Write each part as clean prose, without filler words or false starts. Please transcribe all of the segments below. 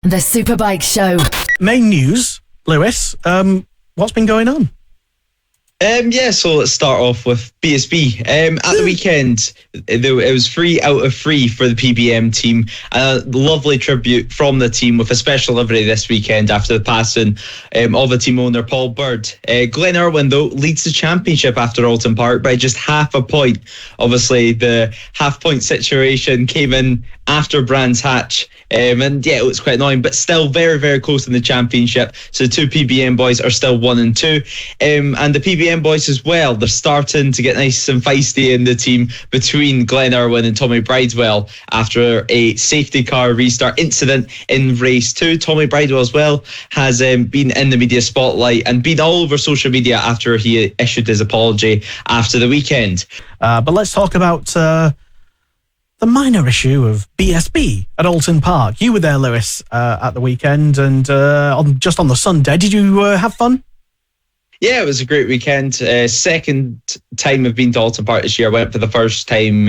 The Superbike Show. Main news, Lewis. What's been going on? So let's start off with BSB. At the weekend, it was 3 out of 3 for the PBM team. A lovely tribute from the team with a special livery this weekend after the passing of the team owner, Paul Bird. Glenn Irwin, though, leads the championship after Oulton Park by just half a point. Obviously, the half-point situation came in after Brands Hatch. It was quite annoying, but still very, very close in the championship. So the two PBM boys are still 1 and 2. And the PBM boys as well, they're starting to get nice and feisty in the team between Glenn Irwin and Tommy Bridewell after a safety car restart incident in race 2. Tommy Bridewell as well has been in the media spotlight and been all over social media after he issued his apology after the weekend. But let's talk about the minor issue of BSB at Oulton Park. You were there, Lewis, at the weekend, and just on the Sunday. Did you have fun? Yeah, it was a great weekend. Second time I've been to Oulton Park this year. I went for the first time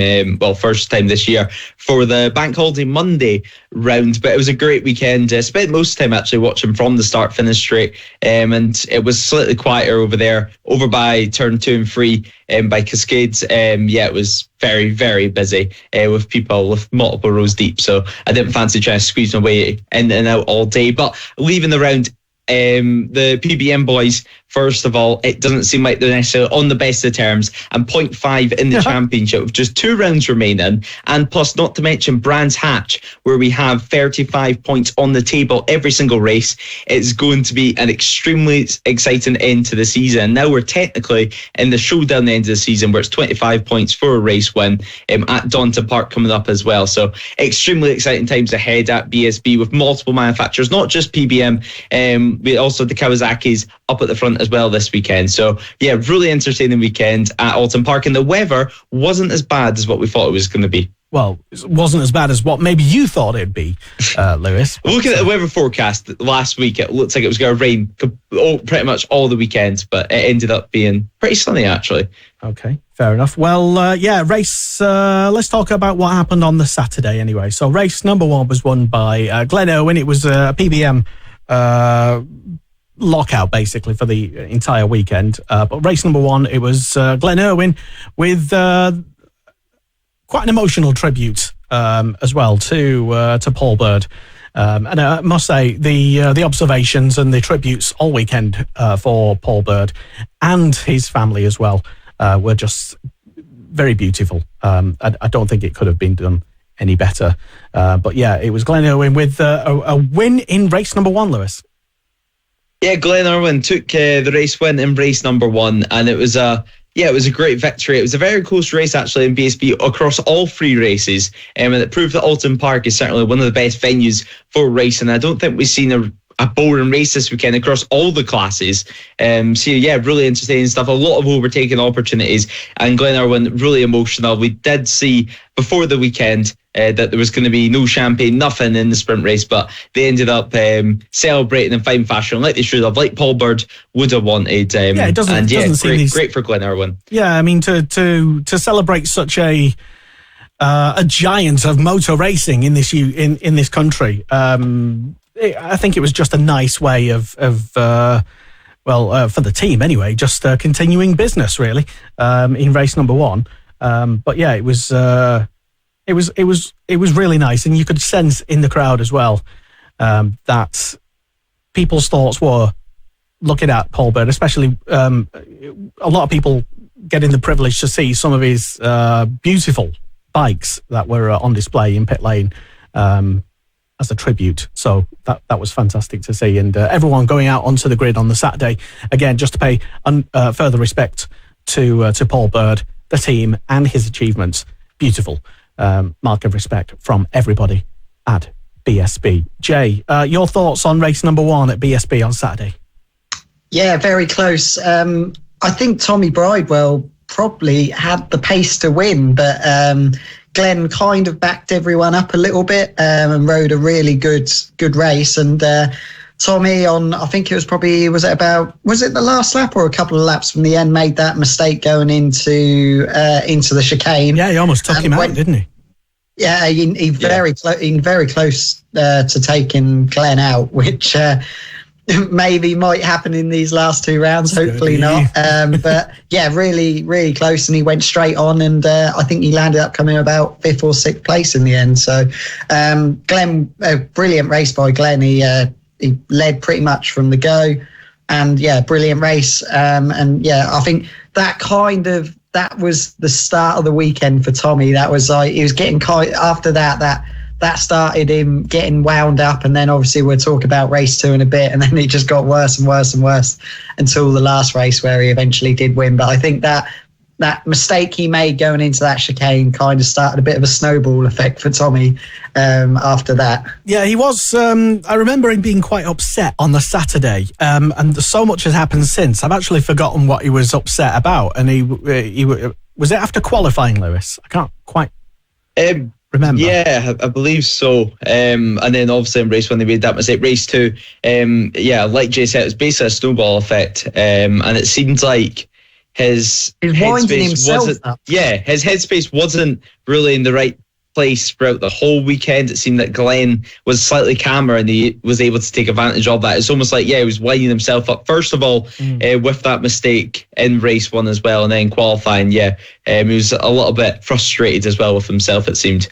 this year for the Bank Holiday Monday round. But it was a great weekend. Spent most of the time actually watching from the start finish straight. And it was slightly quieter over there, over by turn 2 and 3 by Cascades. It was very, very busy with people with multiple rows deep. So I didn't fancy trying to squeeze my way in and out all day. But leaving the round, the PBM boys, first of all, it doesn't seem like they're necessarily on the best of terms, and 0.5 in the championship with just 2 rounds remaining, and plus not to mention Brands Hatch, where we have 35 points on the table every single race. It's going to be an extremely exciting end to the season. Now we're technically in the showdown end of the season, where it's 25 points for a race win at Donington Park coming up as well. So extremely exciting times ahead at BSB with multiple manufacturers, not just PBM, but also the Kawasaki's up at the front as well this weekend. So yeah, really entertaining weekend at Oulton Park, and the weather wasn't as bad as what we thought it was going to be. Well, it wasn't as bad as what maybe you thought it'd be, Lewis. Looking at the weather forecast last week, it looked like it was going to rain pretty much all the weekend, but it ended up being pretty sunny actually. Okay, fair enough. Well, race. Let's talk about what happened on the Saturday anyway. So race number 1 was won by Glenn Irwin. It was a PBM lockout basically for the entire weekend. But race number 1, it was Glenn Irwin with quite an emotional tribute as well to Paul Bird. And I must say the observations and the tributes all weekend for Paul Bird and his family as well were just very beautiful. I don't think it could have been done any better. But yeah, it was Glenn Irwin with a win in race number 1, Lewis. Yeah, Glenn Irwin took the race win in race number 1, and it was a great victory. It was a very close race actually in BSB across all 3 races, and it proved that Oulton Park is certainly one of the best venues for racing. I don't think we've seen a boring race this weekend across all the classes. Really entertaining stuff. A lot of overtaking opportunities, and Glenn Irwin really emotional. We did see before the weekend that there was going to be no champagne, nothing in the sprint race, but they ended up celebrating in fine fashion, like they should have, like Paul Bird would have wanted. It doesn't seem great for Glenn Irwin. Yeah, I mean to celebrate such a giant of motor racing in this country. I think it was just a nice way of for the team anyway, just continuing business really in race number 1. But yeah, it was really nice, and you could sense in the crowd as well that people's thoughts were looking at Paul Bird, especially a lot of people getting the privilege to see some of his beautiful bikes that were on display in pit lane as a tribute. So that was fantastic to see, and everyone going out onto the grid on the Saturday again just to pay further respect to Paul Bird, the team, and his achievements. Beautiful mark of respect from everybody at BSB. Jay, your thoughts on race number 1 at BSB on Saturday? Yeah, very close. I think Tommy Bridewell probably had the pace to win, but Glenn kind of backed everyone up a little bit and rode a really good race. And Tommy I think it was the last lap or a couple of laps from the end, made that mistake going into the chicane. Yeah, he almost took him out, didn't he? Yeah, he very close to taking Glenn out, which maybe might happen in these last two rounds. Hopefully not. But yeah, really, really close, and he went straight on, and I think he landed up coming about 5th or 6th place in the end. So Glenn, a brilliant race by Glenn. He led pretty much from the go, and yeah, brilliant race. And yeah, I think that was the start of the weekend for Tommy. That was like, he was getting after that started him getting wound up, and then obviously we'll talk about race 2 in a bit, and then it just got worse and worse and worse until the last race where he eventually did win. But I think that mistake he made going into that chicane kind of started a bit of a snowball effect for Tommy after that. Yeah, he was. I remember him being quite upset on the Saturday, and so much has happened since. I've actually forgotten what he was upset about. And he was it after qualifying, Lewis? I can't quite remember. Yeah, I believe so. And then obviously in race 1 they made that mistake. Race 2, like Jay said, it was basically a snowball effect, and it seemed like his headspace wasn't really in the right place throughout the whole weekend. It seemed that Glenn was slightly calmer, and he was able to take advantage of that. It's almost like, he was winding himself up first of all with that mistake in race 1 as well, and then qualifying, he was a little bit frustrated as well with himself, it seemed.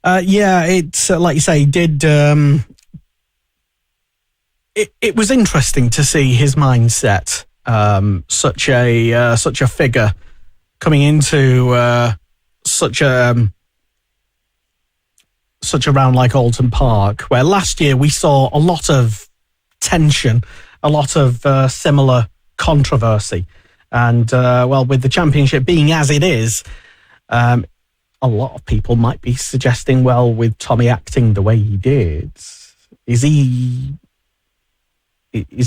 It's like you say, he did. It was interesting to see his mindset. Such a figure coming into such a round like Oulton Park, where last year we saw a lot of tension, a lot of similar controversy, and with the championship being as it is, a lot of people might be suggesting, with Tommy acting the way he did, is he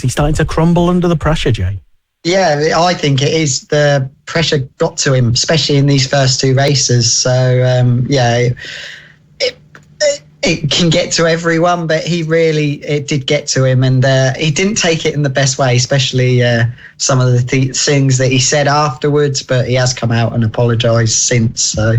starting to crumble under the pressure, Jay? Yeah, I think it is. The pressure got to him, especially in these first 2 races. So, it can get to everyone, but it did get to him, and he didn't take it in the best way, especially some of the things that he said afterwards, but he has come out and apologised since. So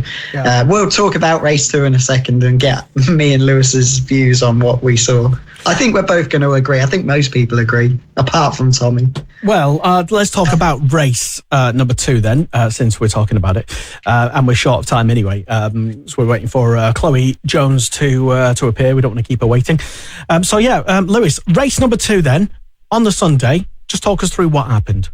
we'll talk about race 2 in a second and get me and Lewis's views on what we saw. I think we're both going to agree. I think most people agree, apart from Tommy. Well, let's talk about race number 2 then, since we're talking about it, and we're short of time anyway. So we're waiting for Chloe Jones to appear. We don't want to keep her waiting. Lewis, race number 2 then on the Sunday. Just talk us through what happened.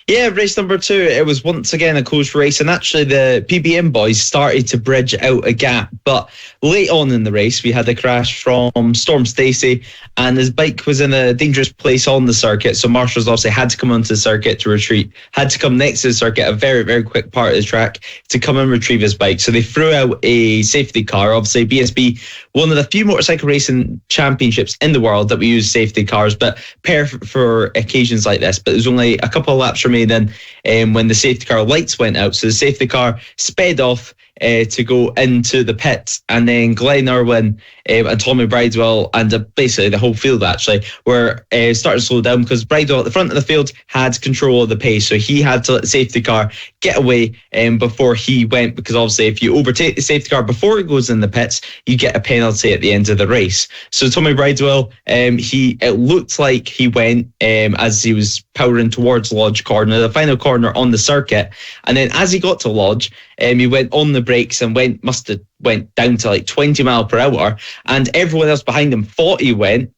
Yeah, race number 2, it was once again a close race, and actually the PBM boys started to bridge out a gap, but late on in the race we had a crash from Storm Stacey, and his bike was in a dangerous place on the circuit, so marshals obviously had to come onto the circuit to retreat, had to come next to the circuit, a very, very quick part of the track, to come and retrieve his bike. So they threw out a safety car. Obviously BSB, one of the few motorcycle racing championships in the world that we use safety cars, but perfect for occasions like this. But there's only a couple of laps remaining when the safety car lights went out, so the safety car sped off to go into the pits, and then Glenn Irwin and Tommy Bridewell and basically the whole field actually were starting to slow down, because Bridewell at the front of the field had control of the pace, so he had to let the safety car get away before he went, because obviously if you overtake the safety car before it goes in the pits, you get a penalty at the end of the race. So Tommy Bridewell, it looked like he went as he was powering towards Lodge Corner, the final corner on the circuit, and then as he got to Lodge, he went on the brakes and must have went down to like 20 mile per hour, and everyone else behind him thought he went.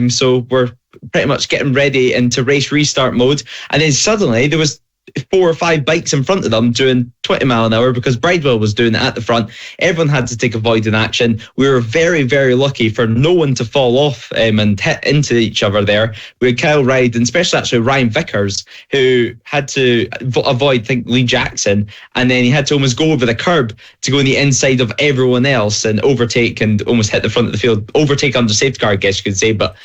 So we're pretty much getting ready into race restart mode, and then suddenly there was 4 or 5 bikes in front of them doing 20 mile an hour, because Bridewell was doing it at the front. Everyone had to take avoiding action. We were very, very lucky for no one to fall off and hit into each other there. We had Kyle Ride, and especially actually Ryan Vickers, who had to avoid, I think, Lee Jackson, and then he had to almost go over the curb to go on the inside of everyone else and overtake and almost hit the front of the field. Overtake under safety car, I guess you could say, but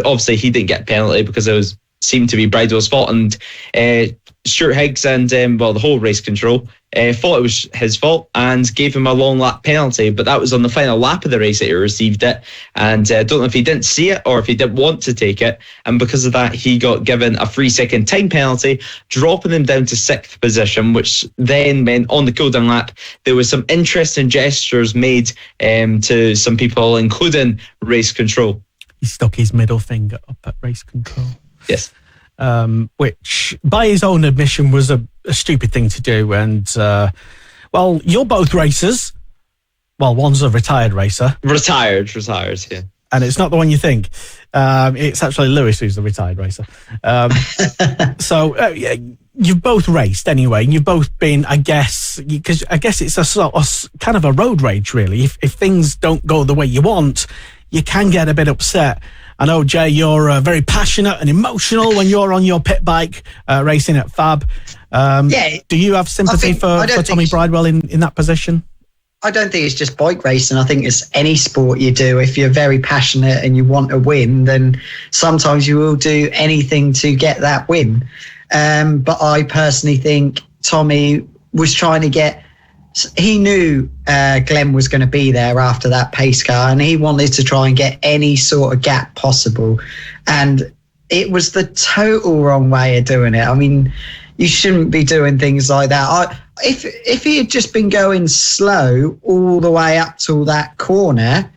obviously he didn't get a penalty because it seemed to be Bridewell's fault. And Stuart Higgs and the whole race control thought it was his fault and gave him a long lap penalty, but that was on the final lap of the race that he received it, and I don't know if he didn't see it or if he didn't want to take it, and because of that he got given a 3-second time penalty, dropping him down to 6th position, which then meant on the cooldown lap there was some interesting gestures made to some people, including race control. He stuck his middle finger up at race control. Yes. Which, by his own admission, was a stupid thing to do. And, you're both racers. Well, one's a retired racer. Retired, yeah. And it's not the one you think. It's actually Lewis who's the retired racer. You've both raced anyway, and you've both been, I guess, because I guess it's a sort of kind of a road rage, really. If things don't go the way you want, you can get a bit upset. I know, Jay, you're very passionate and emotional when you're on your pit bike racing at Fab. Do you have sympathy for Tommy Bridewell in that position? I don't think it's just bike racing. I think it's any sport you do. If you're very passionate and you want to win, then sometimes you will do anything to get that win. But I personally think Tommy was trying to get... He knew Glenn was going to be there after that pace car, and he wanted to try and get any sort of gap possible. And it was the total wrong way of doing it. I mean, you shouldn't be doing things like that. If he had just been going slow all the way up to that corner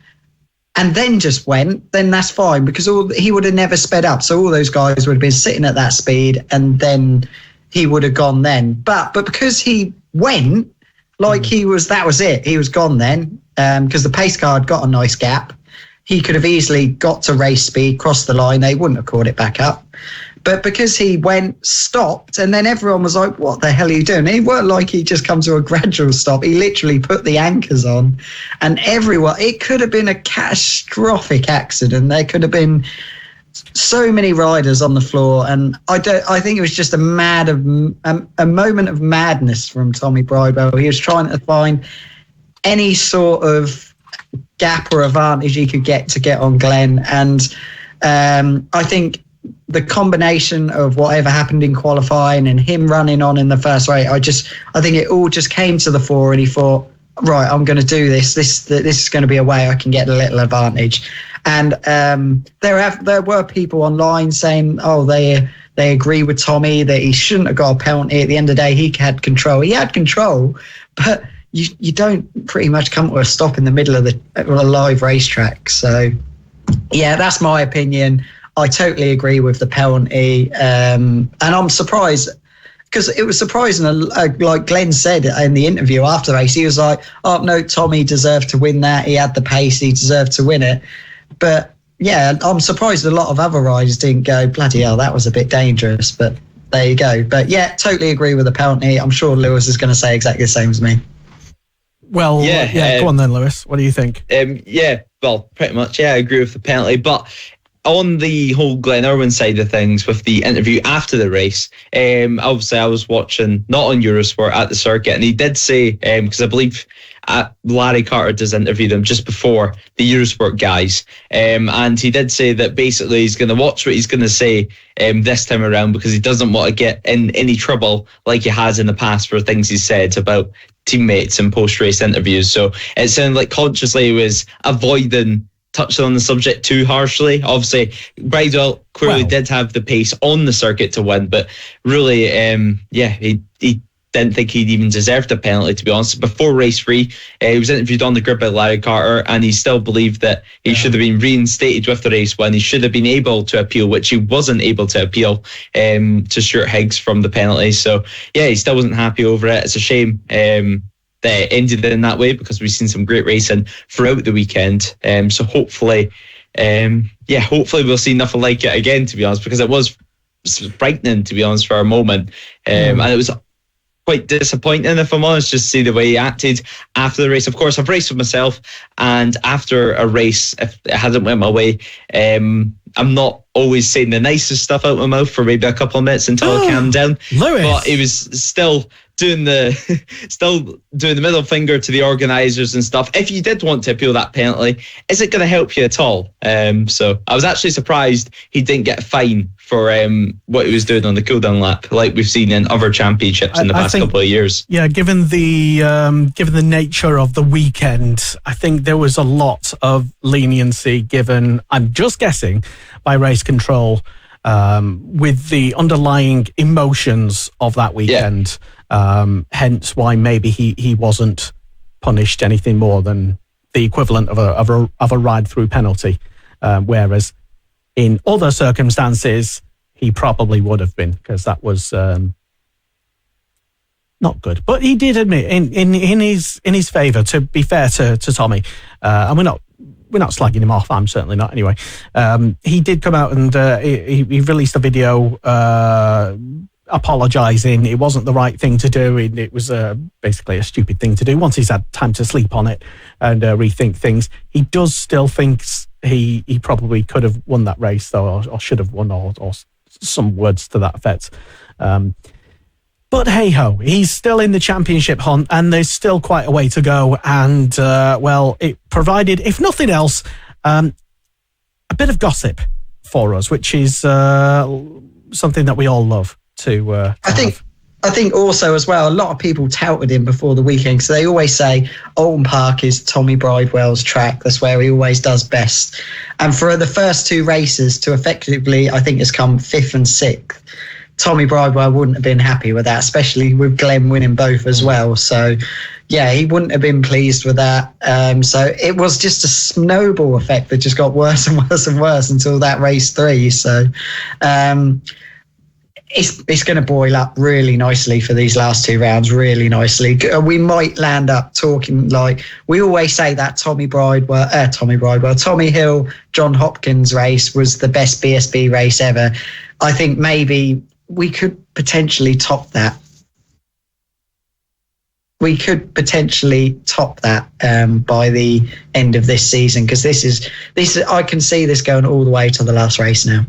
and then just went, then that's fine, because he would have never sped up. So all those guys would have been sitting at that speed, and then he would have gone then. But because he went, that was it. He was gone then, because the pace car had got a nice gap. He could have easily got to race speed, crossed the line. They wouldn't have caught it back up. But because he went, stopped, and then everyone was like, what the hell are you doing? It weren't like he just come to a gradual stop. He literally put the anchors on, and it could have been a catastrophic accident. There could have been so many riders on the floor, and I think it was just a moment of madness from Tommy Bridewell. He was trying to find any sort of gap or advantage he could get to get on Glenn, and I think the combination of whatever happened in qualifying and him running on in the first race, I think it all just came to the fore, and he thought, right, I'm going to do this. This is going to be a way I can get a little advantage. And there were people online saying, they agree with Tommy that he shouldn't have got a penalty. At the end of the day, he had control. He had control, but you don't pretty much come to a stop in the middle of a live racetrack. So, yeah, that's my opinion. I totally agree with the penalty, and I'm surprised, because it was surprising, like Glenn said in the interview after the race, he was like, oh, no, Tommy deserved to win that. He had the pace. He deserved to win it. But, yeah, I'm surprised a lot of other riders didn't go, bloody hell, that was a bit dangerous. But there you go. But, yeah, totally agree with the penalty. I'm sure Lewis is going to say exactly the same as me. Well, go on then, Lewis. What do you think? Pretty much, I agree with the penalty. But on the whole Glenn Irwin side of things, with the interview after the race, obviously I was watching, not on Eurosport, at the circuit, and he did say, because I believe Larry Carter does interview them just before the Eurosport guys, and he did say that basically he's going to watch what he's going to say this time around, because he doesn't want to get in any trouble like he has in the past for things he said about teammates in post-race interviews. So it sounded like consciously he was avoiding touching on the subject too harshly. Obviously, Bridewell clearly did have the pace on the circuit to win, but really, he didn't think he'd even deserved a penalty, to be honest. Before race 3, he was interviewed on the grid by Larry Carter, and he still believed that he should have been reinstated with the race win. He should have been able to appeal, which he wasn't able to appeal to Stuart Higgs from the penalty. So, yeah, he still wasn't happy over it. It's a shame that it ended in that way, because we've seen some great racing throughout the weekend. So hopefully we'll see nothing like it again, to be honest, because it was frightening, to be honest, for a moment. And it was quite disappointing, if I'm honest, just to see the way he acted after the race. Of course, I've raced with myself, and after a race, if it hasn't went my way, I'm not always saying the nicest stuff out my mouth for maybe a couple of minutes until I calm down. Lewis. But he was still still doing the middle finger to the organisers and stuff. If you did want to appeal that penalty, is it going to help you at all? So I was actually surprised he didn't get a fine for what he was doing on the cooldown lap, like we've seen in other championships in the past couple of years. Yeah, given the nature of the weekend, I think there was a lot of leniency given, I'm just guessing, by race control, with the underlying emotions of that weekend. Hence why maybe he wasn't punished anything more than the equivalent of a ride-through penalty, whereas in other circumstances he probably would have been, because that was not good. But he did admit in his favour, to be fair to Tommy, and we're not slagging him off. I'm certainly not. Anyway, he did come out and he released a video apologising. It wasn't the right thing to do. It was basically a stupid thing to do. Once he's had time to sleep on it and rethink things, he does still thinks he probably could have won that race, though, or should have won, or some words to that effect. But hey-ho, he's still in the championship hunt, and there's still quite a way to go. And, it provided, if nothing else, a bit of gossip for us, which is something that we all love to I think also as well, a lot of people touted him before the weekend, because they always say Oulton Park is Tommy Bridewell's track. That's where he always does best. And for the first two races to effectively, I think, has come 5th and 6th, Tommy Bridewell wouldn't have been happy with that, especially with Glenn winning both as well. So, yeah, he wouldn't have been pleased with that. So it was just a snowball effect that just got worse and worse and worse until that race 3. So it's going to boil up really nicely for these last 2 rounds, really nicely. We might land up talking like we always say that Tommy Hill, John Hopkins race was the best BSB race ever. I think maybe we could potentially top that. We could potentially top that by the end of this season, because this is I can see this going all the way to the last race now.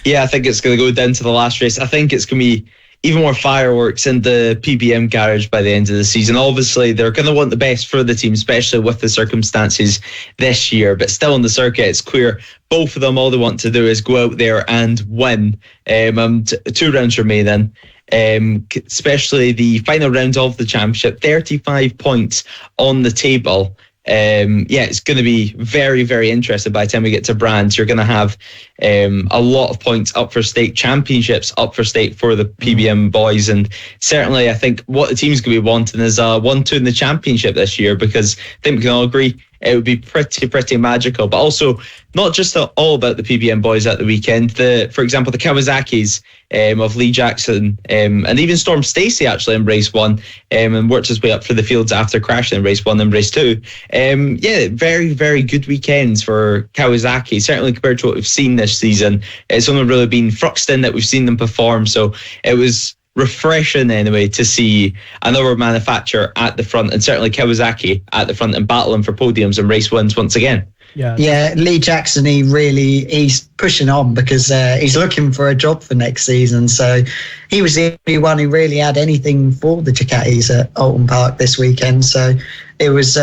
Yeah, I think it's going to go down to the last race. I think it's going to be even more fireworks in the PBM garage by the end of the season. Obviously, they're going to want the best for the team, especially with the circumstances this year. But still on the circuit, it's clear both of them, all they want to do is go out there and win. 2 rounds remaining, especially the final round of the championship, 35 points on the table. It's going to be very, very interesting by the time we get to Brands. You're going to have a lot of points up for stake, championships up for stake for the PBM boys. And certainly I think what the team's going to be wanting is 1-2 in the championship this year, because I think we can all agree it would be pretty magical. But also not just all about the PBM boys at the weekend. For example, the Kawasaki's of Lee Jackson and even Storm Stacey actually in race 1 and worked his way up for the fields after crashing in race 1 and race 2. Very, very good weekends for Kawasaki, certainly compared to what we've seen this season. It's only really been Thruxton that we've seen them perform, so it was refreshing anyway to see another manufacturer at the front, and certainly Kawasaki at the front and battling for podiums and race wins once again. Yeah, Lee Jackson, he's pushing on because he's looking for a job for next season. So he was the only one who really had anything for the Ducatis at Oulton Park this weekend. So it was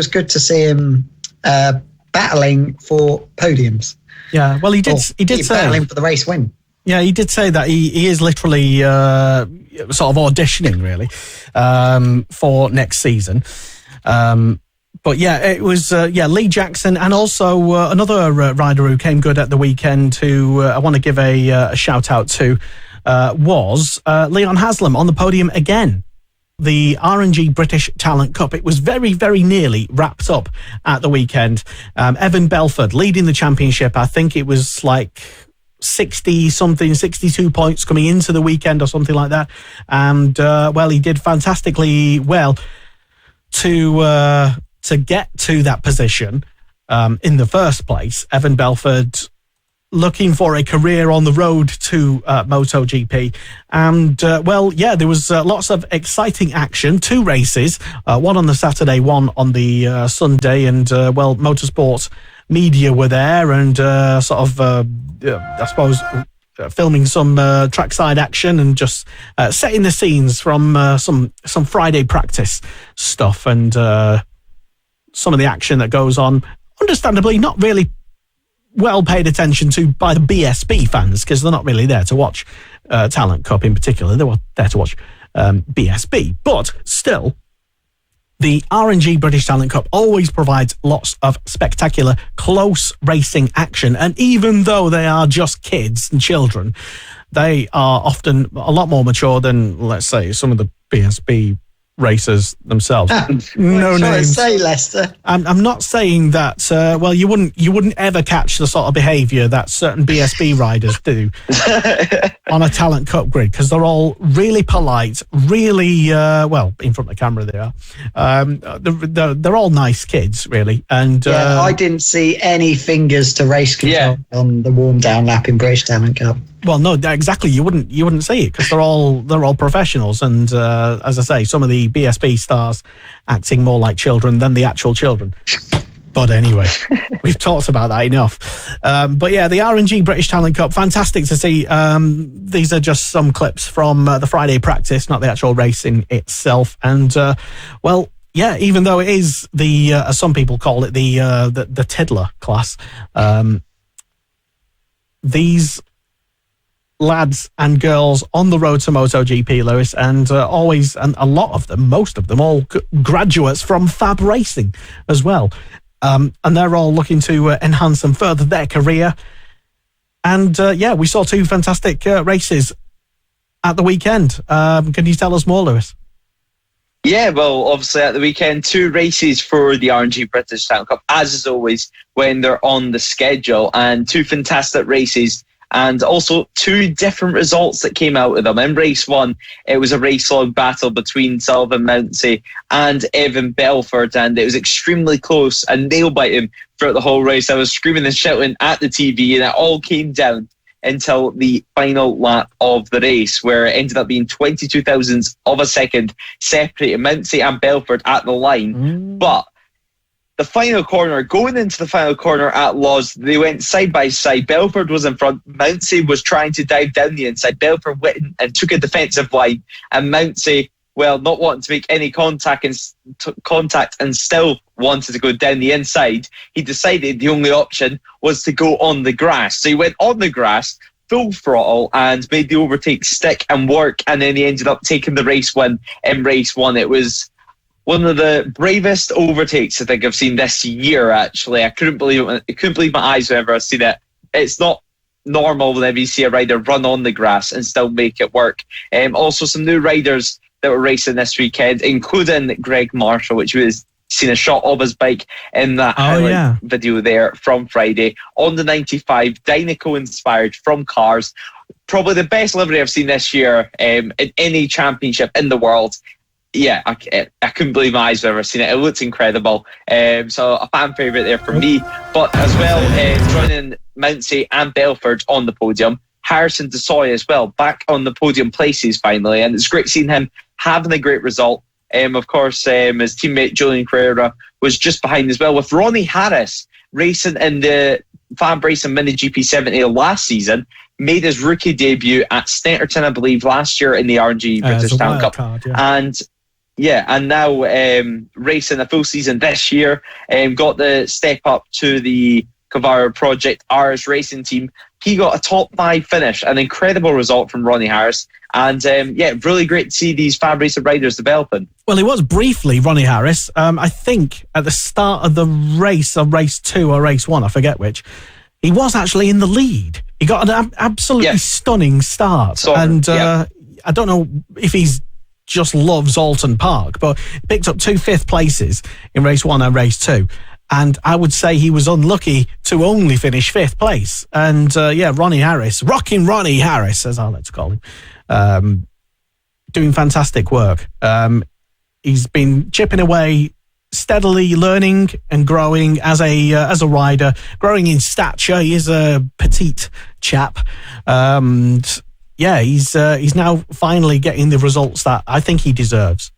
good to see him battling for podiums. Yeah, well, he did say battling for the race win. Yeah, he did say that he is literally sort of auditioning really for next season. But yeah, it was Lee Jackson, and also another rider who came good at the weekend, who I want to give a shout out to, was Leon Haslam on the podium again. The R&G British Talent Cup. It was very, very nearly wrapped up at the weekend. Evan Belford leading the championship. I think it was like 62 points coming into the weekend or something like that. And he did fantastically well to get to that position in the first place. Evan Belford looking for a career on the road to MotoGP. And, there was lots of exciting action. 2 races, one on the Saturday, one on the Sunday. And, motorsport media were there and I suppose filming some trackside action and just setting the scenes from some Friday practice stuff and some of the action that goes on. Understandably, not really well paid attention to by the BSB fans because they're not really there to watch Talent Cup in particular. They were there to watch BSB, but still, the R&G British Talent Cup always provides lots of spectacular close racing action, and even though they are just kids and children, they are often a lot more mature than, let's say, some of the BSB racers themselves. No names. Say, Lester. I'm not saying that. Well, you wouldn't ever catch the sort of behaviour that certain BSB riders do on a Talent Cup grid because they're all really polite, really well in front of the camera. They are. They're all nice kids, really. And I didn't see any fingers to race control on the warm down lap in British Talent Cup. Well, no, exactly. You wouldn't see it because they're all professionals, and as I say, some of the BSB stars acting more like children than the actual children. But anyway, we've talked about that enough. But yeah, the R&G British Talent Cup, fantastic to see. These are just some clips from the Friday practice, not the actual racing itself. And well, yeah, even though it is the as some people call it the tiddler class, these lads and girls on the road to MotoGP, Lewis, and always, and a lot of them, most of them, all graduates from Fab Racing as well. And they're all looking to enhance and further their career. And yeah, we saw two fantastic races at the weekend. Can you tell us more, Lewis? Yeah, well, obviously at the weekend, 2 races for the R&G British Talent Cup, as is always when they're on the schedule, and 2 fantastic races. And also 2 different results that came out of them. In race 1, it was a race-long battle between Sullivan Mounsey and Evan Belford, and it was extremely close and nail-biting throughout the whole race. I was screaming and shouting at the TV, and it all came down until the final lap of the race, where it ended up being 22 thousandths of a second separating Mounsey and Belford at the line. But the final corner, going into the final corner at Laws, they went side by side. Belford was in front. Mounsey was trying to dive down the inside. Belford went and took a defensive line. And Mounsey, well, not wanting to make any contact and still wanted to go down the inside, he decided the only option was to go on the grass. So he went on the grass, full throttle, and made the overtake stick and work. And then he ended up taking the race win in race 1. It was one of the bravest overtakes I think I've seen this year, actually. I couldn't believe my eyes whenever I seen it. It's not normal whenever you see a rider run on the grass and still make it work. Also, some new riders that were racing this weekend, including Greg Marshall, which was seen a shot of his bike in that highlight video there from Friday. On the 95, Dynaco inspired from Cars. Probably the best livery I've seen this year in any championship in the world. Yeah, I couldn't believe my eyes when I've ever seen it. It looked incredible. So a fan favourite there for me. But as well, joining Mounsey and Belford on the podium, Harrison Desoy as well, back on the podium places finally. And it's great seeing him having a great result. Of course, his teammate Julian Carrera was just behind as well, with Ronnie Harris racing in the Fab Racing Mini GP70 last season. Made his rookie debut at Snetterton, I believe, last year in the R&G British Talent Cup. Card, and now racing a full season this year. Got the step up to the Cavaro Project R's racing team. He got a top 5 finish, an incredible result from Ronnie Harris. And really great to see these Fab Racing riders developing. Well, it was briefly Ronnie Harris. I think at the start of the race, or race 2 or race 1, I forget which, he was actually in the lead. He got an absolutely stunning start. I don't know if he's just loves Oulton Park, but he picked up 2 5th places in race 1 and race 2. And I would say he was unlucky to only finish 5th place. And Ronnie Harris, rocking Ronnie Harris, as I like to call him, doing fantastic work. He's been chipping away, steadily learning and growing as a rider, growing in stature. He is a petite chap. He's now finally getting the results that I think he deserves.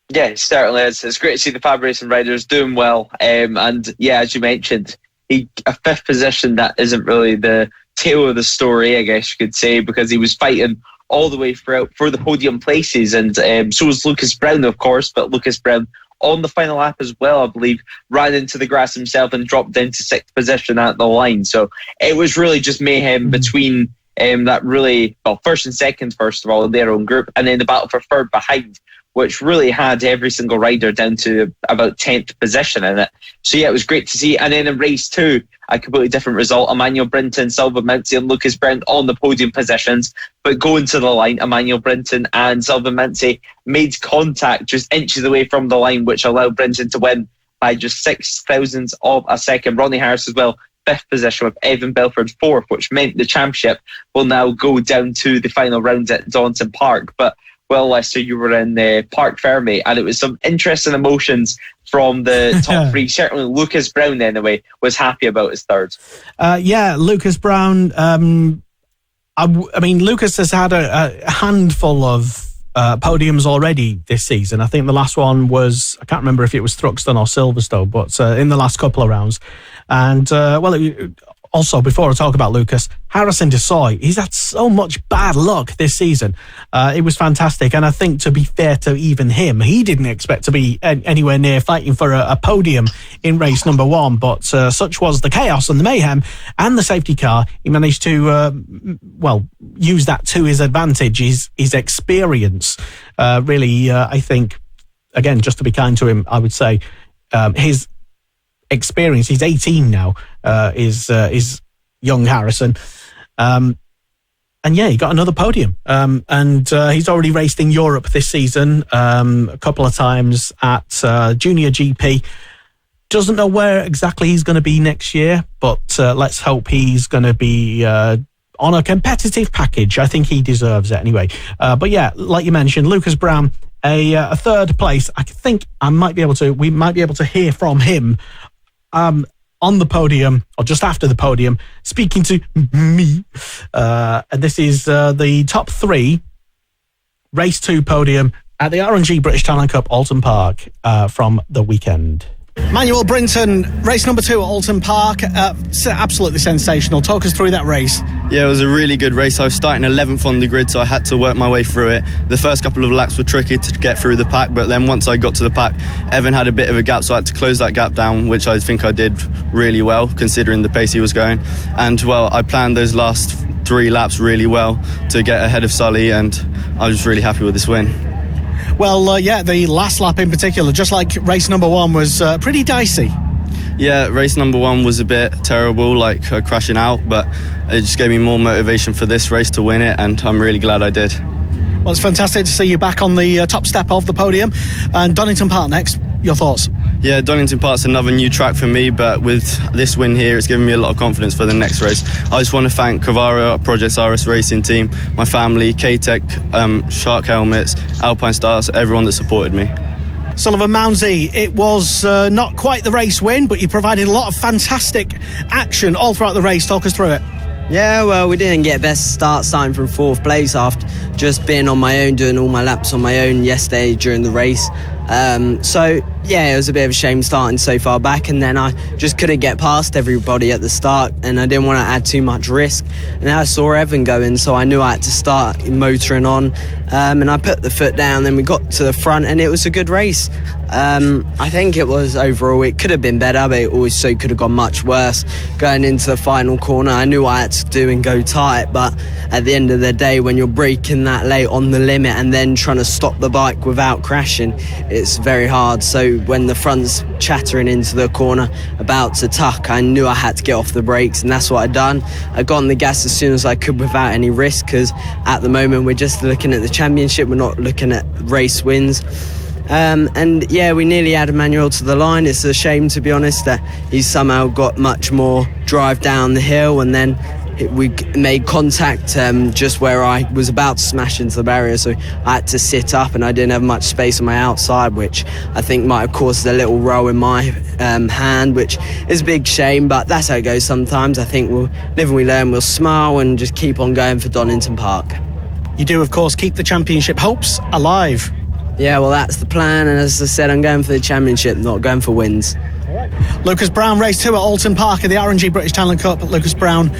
Yeah, it certainly is. It's great to see the Fab Racing riders doing well. As you mentioned, a 5th position, that isn't really the tale of the story, I guess you could say, because he was fighting all the way throughout for the podium places, and so was Lucas Brown, of course, but Lucas Brown on the final lap as well, I believe, ran into the grass himself and dropped down to 6th position at the line. So it was really just mayhem between that really, well, first and second, first of all, in their own group, and then the battle for third behind, which really had every single rider down to about 10th position in it. So yeah, it was great to see. And then in race 2, a completely different result. Emmanuel Brinton, Sullivan Mounsey and Lucas Brown on the podium positions, but going to the line, Emmanuel Brinton and Sullivan Mounsey made contact just inches away from the line, which allowed Brinton to win by just 6 thousandths of a second. Ronnie Harris as well, 5th position, with Evan Belford 4th, which meant the championship will now go down to the final rounds at Donington Park. But well, Lester, you were in Park Ferme, and it was some interesting emotions from the top 3. Certainly Lucas Brown, anyway, was happy about his third. Lucas Brown. I mean, Lucas has had a handful of podiums already this season. I think the last one was, I can't remember if it was Thruxton or Silverstone, but in the last couple of rounds. And, also, before I talk about Lucas, Harrison Desoy, he's had so much bad luck this season. It was fantastic. And I think, to be fair to even him, he didn't expect to be anywhere near fighting for a podium in race number 1. But such was the chaos and the mayhem and the safety car. He managed to, use that to his advantage, his experience. Really, I think, again, just to be kind to him, I would say his experience, he's 18 now, is young Harrison, and he got another podium, and he's already raced in Europe this season, a couple of times at Junior GP. Doesn't know where exactly he's going to be next year, but let's hope he's going to be on a competitive package. I think he deserves it anyway. But yeah, like you mentioned, Lucas Brown, a third place. I think we might be able to hear from him on the podium, or just after the podium, speaking to me. And this is the top 3 race 2 podium at the R&G British Talent Cup, Oulton Park, from the weekend. Emmanuel Brinton, race number 2 at Oulton Park, absolutely sensational. Talk us through that race. Yeah, it was a really good race. I was starting 11th on the grid, so I had to work my way through it. The first couple of laps were tricky to get through the pack, but then once I got to the pack, Evan had a bit of a gap, so I had to close that gap down, which I think I did really well, considering the pace he was going. And, well, I planned those last 3 laps really well to get ahead of Sully, and I was really happy with this win. Well, the last lap in particular, just like race number 1, was pretty dicey. Yeah, race number 1 was a bit terrible, crashing out, but it just gave me more motivation for this race to win it, and I'm really glad I did. Well, it's fantastic to see you back on the top step of the podium. And Donington Park next, your thoughts? Yeah, Donington Park's another new track for me, but with this win here, it's given me a lot of confidence for the next race. I just want to thank Cavara, Project RS Racing Team, my family, K-Tech, Shark Helmets, Alpine Stars, everyone that supported me. Sullivan Mounsey, it was not quite the race win, but you provided a lot of fantastic action all throughout the race. Talk us through it. Yeah, well, we didn't get best start, starting from 4th place after just being on my own, doing all my laps on my own yesterday during the race. So yeah, it was a bit of a shame starting so far back, and then I just couldn't get past everybody at the start, and I didn't want to add too much risk. And I saw Evan going, so I knew I had to start motoring on, and I put the foot down. Then we got to the front, and it was a good race. I think it was overall, it could have been better, but it also could have gone much worse. Going into the final corner, I knew I had to do and go tight, but at the end of the day, when you're braking that late on the limit and then trying to stop the bike without crashing, it's very hard. So when the front's chattering into the corner about to tuck, I knew I had to get off the brakes, and that's what I'd done. I got on the gas as soon as I could without any risk, because at the moment we're just looking at the championship, we're not looking at race wins. And yeah, we nearly had Emmanuel to the line. It's a shame, to be honest, that he's somehow got much more drive down the hill, and then we made contact just where I was about to smash into the barrier, so I had to sit up, and I didn't have much space on my outside, which I think might have caused a little roll in my hand, which is a big shame, but that's how it goes sometimes. I think we'll live and we learn, we'll smile and just keep on going for Donington Park. You do, of course, keep the championship hopes alive. Yeah, well, that's the plan, and as I said, I'm going for the championship, not going for wins. Lucas Brown, race 2 at Oulton Park in the R&G British Talent Cup. Lucas Brown,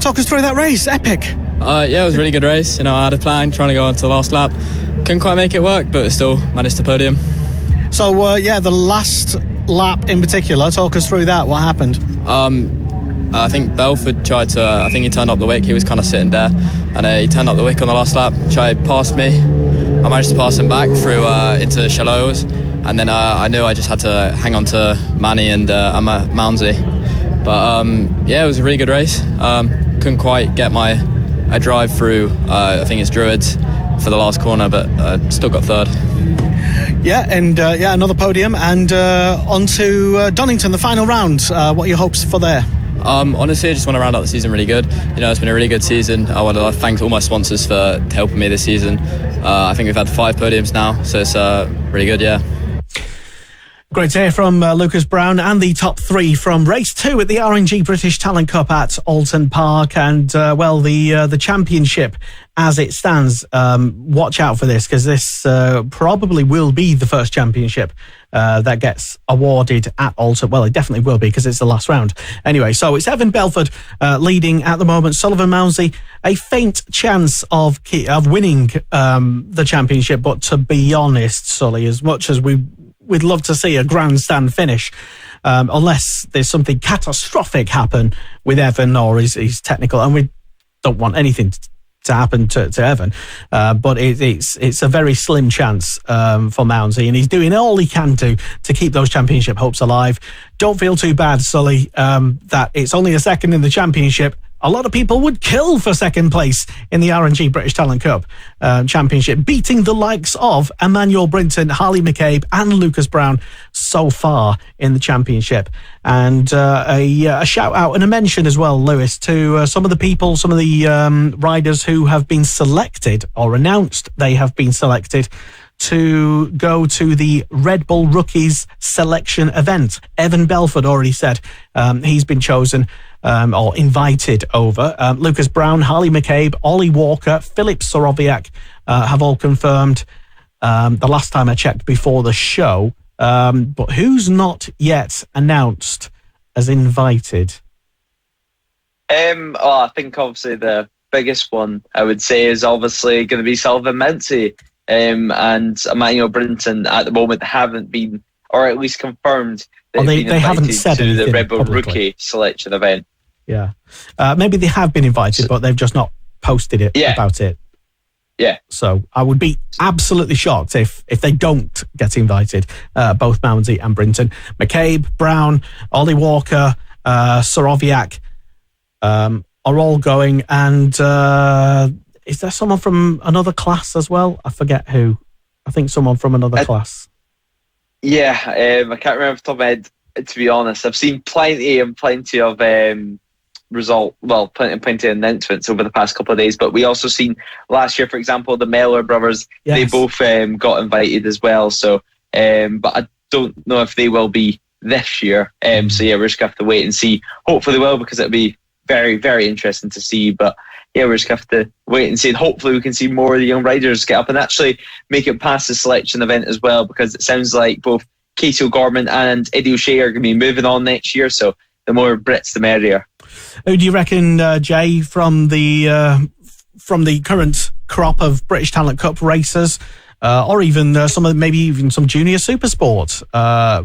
Talk us through that race. Epic. Yeah, it was a really good race. I had a plan, trying to go on to the last lap. Couldn't quite make it work, but still managed to podium. So, the last lap in particular, talk us through that. What happened? I think Belford tried to, I think he turned up the wick. He was kind of sitting there, and he turned up the wick on the last lap, tried past me. I managed to pass him back through into the shallows, and then I knew I just had to hang on to Manny and Mounsey. But it was a really good race. Couldn't quite get a drive through, I think it's Druids, for the last corner, but still got third. Another podium, and on to Donington, the final round. What are your hopes for there? Honestly, I just want to round out the season really good. It's been a really good season. I want to thank all my sponsors for helping me this season. I think we've had 5 podiums now, so it's really good, yeah. Great to hear from Lucas Brown, and the top 3 from race 2 at the R&G British Talent Cup at Oulton Park. And the championship as it stands, watch out for this, because this probably will be the first championship that gets awarded at Oulton. Well, it definitely will be, because it's the last round. Anyway, so it's Evan Belford leading at the moment. Sullivan Mounsey, a faint chance of winning the championship, but to be honest, Sully, as much as we'd love to see a grandstand finish, unless there's something catastrophic happen with Evan or his technical, and we don't want anything to happen to Evan, but it's a very slim chance for Mounsey, and he's doing all he can do to keep those championship hopes alive. Don't feel too bad, Sully, that it's only a second in the championship. A lot of people would kill for second place in the R&G British Talent Cup Championship, beating the likes of Emmanuel Brinton, Harley McCabe and Lucas Brown so far in the championship. And a shout out and a mention as well, Lewis, to some of the riders who have been selected or announced they have been selected to go to the Red Bull Rookies selection event. Evan Belford already said he's been chosen or invited over. Lucas Brown, Harley McCabe, Ollie Walker, Philip Soroviak have all confirmed the last time I checked before the show. But who's not yet announced as invited? I think obviously the biggest one I would say is obviously going to be Sullivan Mounsey. And Emmanuel Brinton at the moment haven't been, or at least confirmed, that they haven't said to the Red Bull publicly. Rookie selection event. Yeah, maybe they have been invited, but they've just not posted it about it. Yeah. So I would be absolutely shocked if they don't get invited. Both Mounsey and Brinton, McCabe, Brown, Ollie Walker, Soroviak are all going, and. Is there someone from another class as well? I forget who. I think someone from another class. Yeah, I can't remember off the top of my head, to be honest. I've seen plenty of plenty of announcements over the past couple of days, but we also seen last year, for example, the Mellor brothers, they both got invited as well. So, but I don't know if they will be this year. So yeah, we're just going to have to wait and see. Hopefully they will, because it'll be very, very interesting to see. But yeah, we're just going to have to wait and see. And hopefully we can see more of the young riders get up and actually make it past the selection event as well, because it sounds like both Casey O'Gorman and Eddie O'Shea are going to be moving on next year. So the more Brits, the merrier. Who do you reckon, Jay, from the current crop of British Talent Cup racers, or even maybe even some junior supersport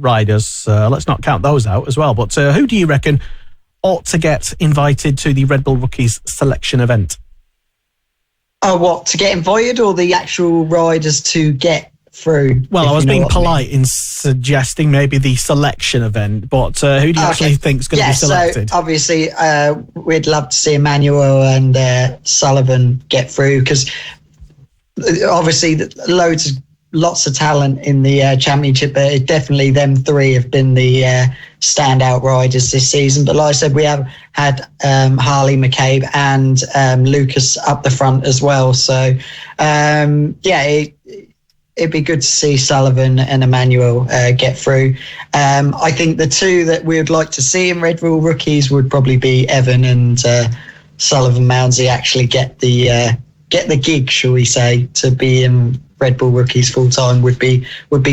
riders? Let's not count those out as well. But who do you reckon ought to get invited to the Red Bull Rookies selection event? Oh, what, to get invited, or the actual riders to get through? Well, I was being polite in suggesting maybe the selection event, but who do you actually think is going to be selected? So obviously we'd love to see Emmanuel and Sullivan get through, because obviously lots of talent in the championship, but definitely them 3 have been the standout riders this season. But like I said, we have had Harley McCabe and Lucas up the front as well. So it'd be good to see Sullivan and Emmanuel get through. I think the 2 that we would like to see in Red Bull Rookies would probably be Evan and Sullivan Mounsey actually get the gig, shall we say, to be in Red Bull Rookies full time would be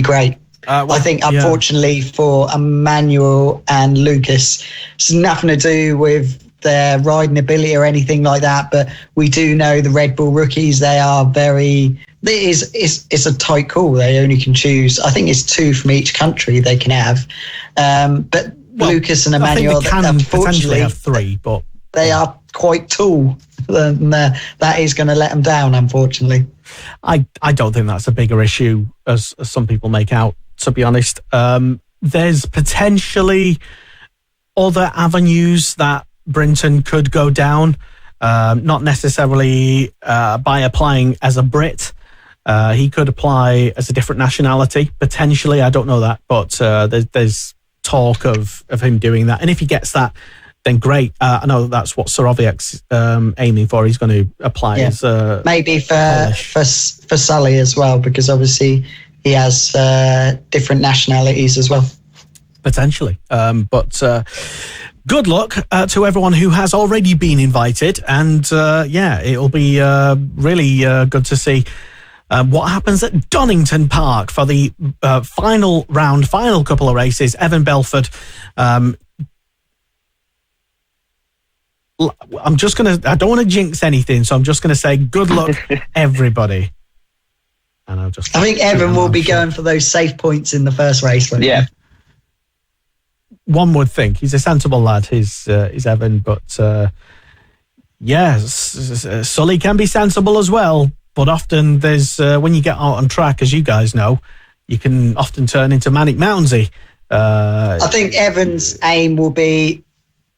great. I think, unfortunately, for Emmanuel and Lucas, it's nothing to do with their riding ability or anything like that, but we do know the Red Bull rookies, they are very... It's a tight call. They only can choose, I think it's 2 from each country they can have. But Lucas and Emmanuel, I think they can potentially unfortunately have 3, but... They are quite tall, and that is going to let them down, unfortunately. I don't think that's a bigger issue as some people make out, to be honest. There's potentially other avenues that Brinton could go down, not necessarily by applying as a Brit. He could apply as a different nationality, potentially. I don't know that, but there's talk of him doing that. And if he gets that, then great. I know that's what Soroviak's aiming for. He's going to apply as maybe for Sully as well, because obviously he has different nationalities as well. Potentially. But good luck to everyone who has already been invited. And it'll be really good to see what happens at Donington Park for the final couple of races. Evan Belford. I don't want to jinx anything, so I'm just going to say good luck, everybody. And I think Evan will be going for those safe points in the first race. Yeah. One would think. He's a sensible lad, he's Evan, but Sully can be sensible as well, but often there's, when you get out on track, as you guys know, you can often turn into Manic Mounsey. I think Evan's aim will be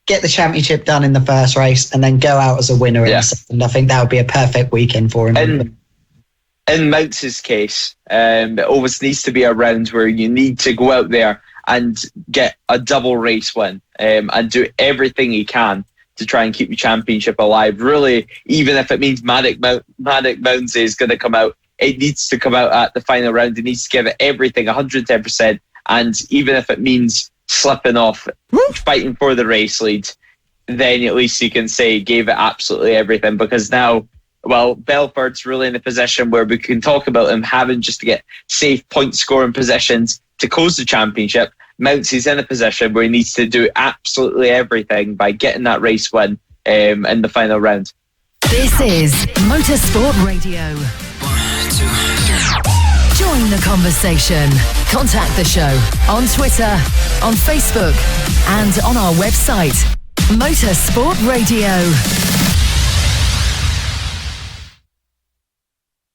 get the championship done in the first race and then go out as a winner in the second. I think that would be a perfect weekend for him. And in Mounsey's case, it always needs to be a round where you need to go out there and get a double race win and do everything he can to try and keep the championship alive. Really, even if it means Manic Mounsey is going to come out, it needs to come out at the final round. He needs to give it everything, 110%. And even if it means slipping off, fighting for the race lead, then at least you can say he gave it absolutely everything, because now, well, Belford's really in a position where we can talk about him having just to get safe point scoring positions to close the championship. Mounsey's in a position where he needs to do absolutely everything by getting that race win in the final round. This is Motorsport Radio. Join the conversation. Contact the show on Twitter, on Facebook, and on our website, Motorsport Radio.